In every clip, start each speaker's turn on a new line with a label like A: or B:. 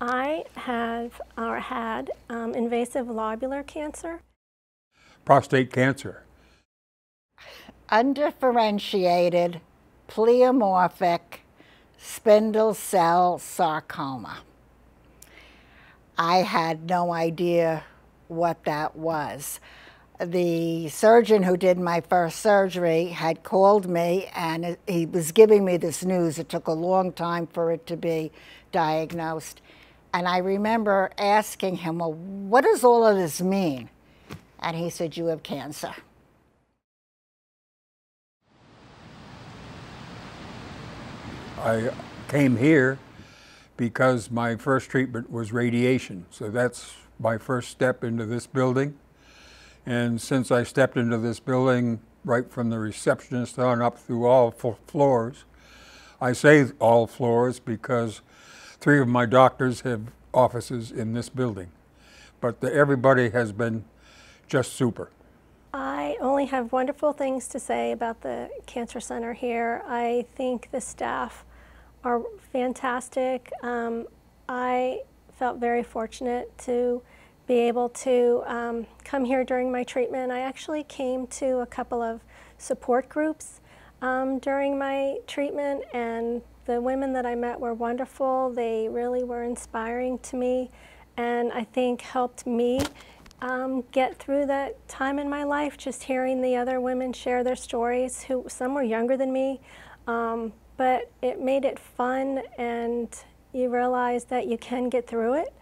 A: I have or had invasive lobular cancer.
B: Prostate cancer.
C: Undifferentiated pleomorphic spindle cell sarcoma. I had no idea what that was. The surgeon who did my first surgery had called me and he was giving me this news. It took a long time for it to be diagnosed. And I remember asking him, well, what does all of this mean? And he said, you have cancer.
B: I came here because my first treatment was radiation. So that's my first step into this building. And since I stepped into this building right from the receptionist on up through all floors, I say all floors because 3 of my doctors have offices in this building. But everybody has been just super.
A: I only have wonderful things to say about the Cancer Center here. I think the staff are fantastic. I felt very fortunate to be able to come here during my treatment. I actually came to a couple of support groups during my treatment, and the women that I met were wonderful. They really were inspiring to me, and I think helped me get through that time in my life, just hearing the other women share their stories, who some were younger than me, but it made it fun, and you realize that you can get through it.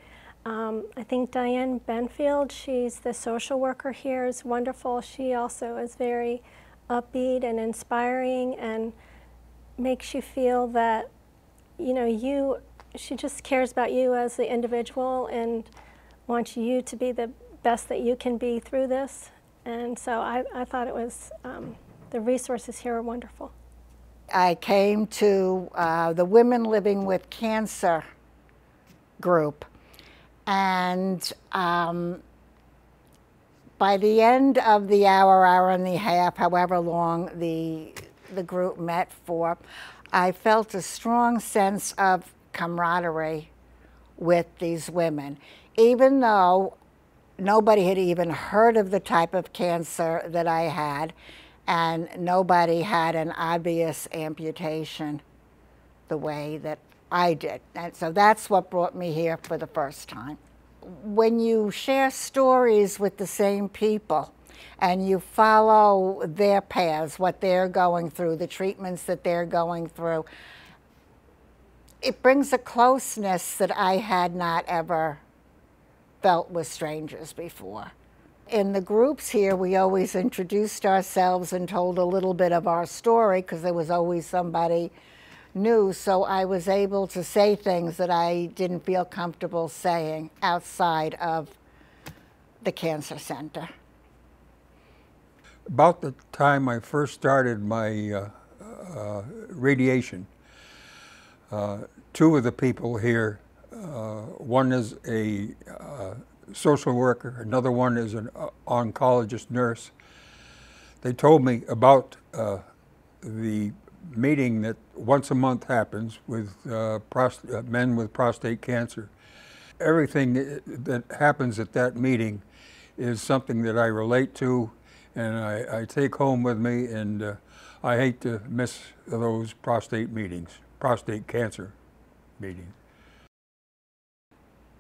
A: I think Diane Benfield, she's the social worker here, is wonderful. She also is very upbeat and inspiring and makes you feel that, you know, she just cares about you as the individual and wants you to be the best that you can be through this. And so I thought it was, the resources here are wonderful.
C: I came to the Women Living with Cancer group, and by the end of the hour and a half, however long the group met for, I felt a strong sense of camaraderie with these women. Even though nobody had even heard of the type of cancer that I had, and nobody had an obvious amputation the way that I did. And so that's what brought me here for the first time. When you share stories with the same people and you follow their paths, what they're going through, the treatments that they're going through, it brings a closeness that I had not ever felt with strangers before. In the groups here, we always introduced ourselves and told a little bit of our story because there was always somebody new, so I was able to say things that I didn't feel comfortable saying outside of the Cancer Center.
B: About the time I first started my radiation, 2 of the people here, one is a social worker, another one is an oncologist nurse. They told me about the meeting that once a month happens with men with prostate cancer. Everything that happens at that meeting is something that I relate to and I take home with me, and I hate to miss those prostate cancer meetings.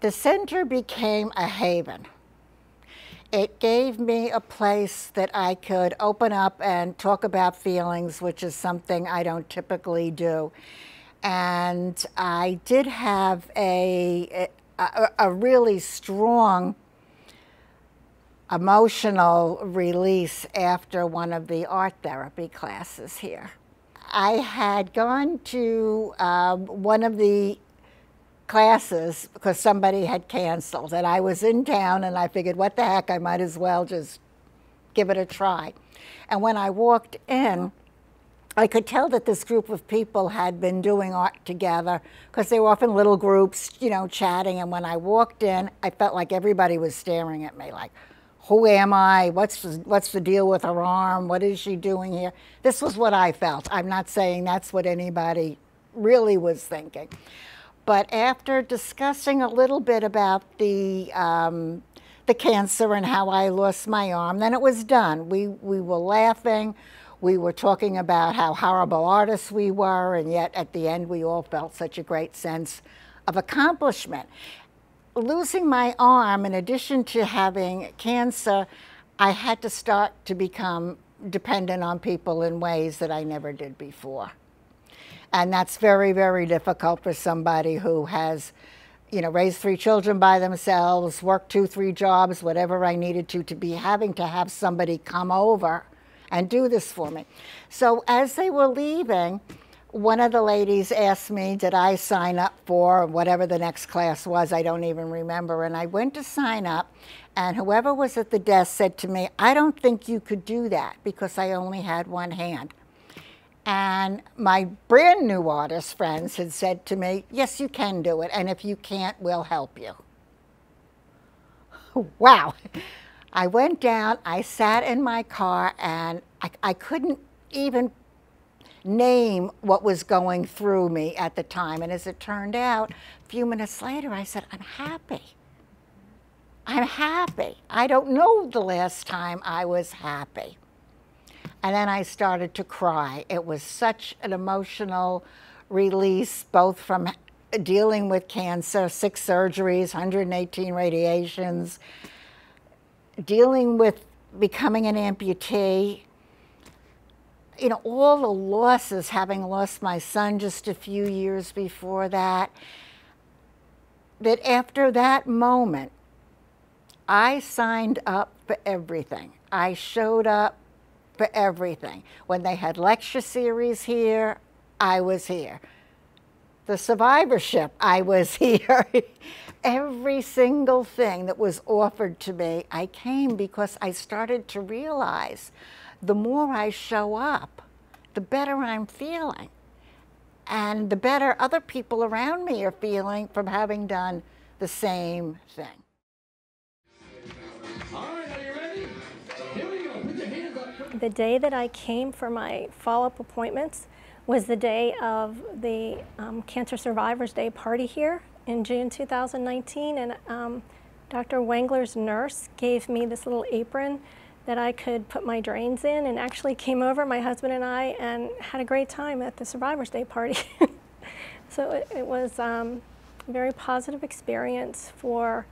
C: The center became a haven. It gave me a place that I could open up and talk about feelings, which is something I don't typically do. And I did have a really strong emotional release after one of the art therapy classes here. I had gone to one of the classes because somebody had canceled, and I was in town and I figured, what the heck, I might as well just give it a try. And when I walked in, I could tell that this group of people had been doing art together because they were often little groups, you know, chatting. And when I walked in, I felt like everybody was staring at me like, who am I? What's the deal with her arm? What is she doing here? This was what I felt. I'm not saying that's what anybody really was thinking. But after discussing a little bit about the cancer and how I lost my arm, then it was done. We were laughing. We were talking about how horrible artists we were, and yet at the end we all felt such a great sense of accomplishment. Losing my arm, in addition to having cancer, I had to start to become dependent on people in ways that I never did before. And that's very, very difficult for somebody who has, you know, raised 3 children by themselves, worked 2, 3 jobs, whatever I needed to be having to have somebody come over and do this for me. So as they were leaving, one of the ladies asked me, did I sign up for whatever the next class was? I don't even remember. And I went to sign up, and whoever was at the desk said to me, I don't think you could do that because I only had one hand. And my brand new artist friends had said to me, yes, you can do it. And if you can't, we'll help you. Wow. I went down, I sat in my car, and I couldn't even name what was going through me at the time. And as it turned out, a few minutes later, I said, I'm happy. I'm happy. I don't know the last time I was happy. And then I started to cry. It was such an emotional release, both from dealing with cancer, 6 surgeries, 118 radiations, dealing with becoming an amputee, you know, all the losses, having lost my son just a few years before that, that after that moment, I signed up for everything. I showed up for everything. When they had lecture series here, I was here. The survivorship, I was here. Every single thing that was offered to me, I came because I started to realize the more I show up, the better I'm feeling. And the better other people around me are feeling from having done the same thing.
D: All right, are you ready? Here we go. Put your hands up.
A: The day that I came for my follow-up appointments was the day of the Cancer Survivors Day party here in June 2019, and Dr. Wengler's nurse gave me this little apron that I could put my drains in, and actually came over, my husband and I, and had a great time at the Survivors Day party. So it was a very positive experience for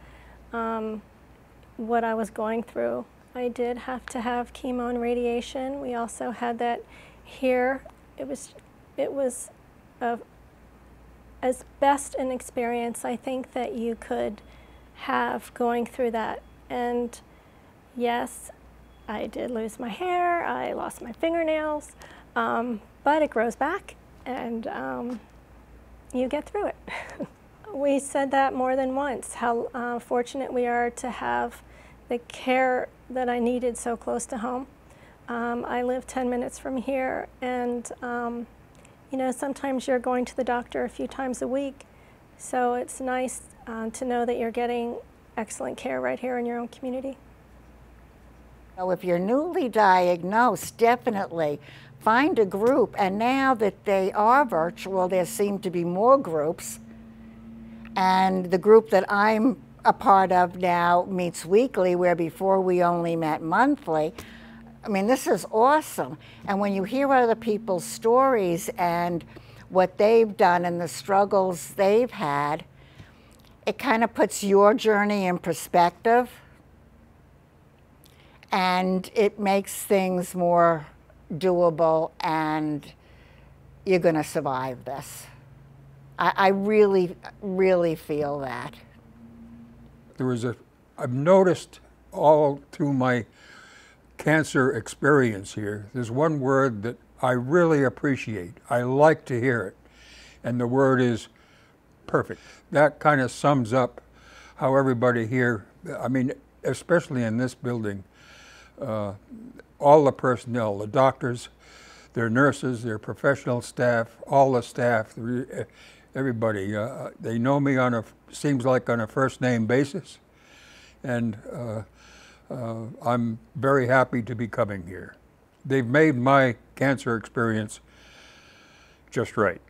A: what I was going through. I did have to have chemo and radiation. We also had that here. It was as best an experience I think that you could have going through that. And yes, I did lose my hair, I lost my fingernails, but it grows back, and you get through it. We said that more than once, how fortunate we are to have the care that I needed so close to home. I live 10 minutes from here, and you know, sometimes you're going to the doctor a few times a week, so it's nice to know that you're getting excellent care right here in your own community.
C: So if you're newly diagnosed, definitely find a group. And now that they are virtual, there seem to be more groups. And the group that I'm a part of now meets weekly, where before we only met monthly. I mean, this is awesome. And when you hear other people's stories and what they've done and the struggles they've had, it kind of puts your journey in perspective. And it makes things more doable, and you're going to survive this. I really, really feel that.
B: I've noticed all through my cancer experience here, there's one word that I really appreciate. I like to hear it, and the word is perfect. That kind of sums up how everybody here, I mean, especially in this building, all the personnel, the doctors, their nurses, their professional staff, all the staff, everybody, they know me seems like on a first name basis, and I'm very happy to be coming here. They've made my cancer experience just right.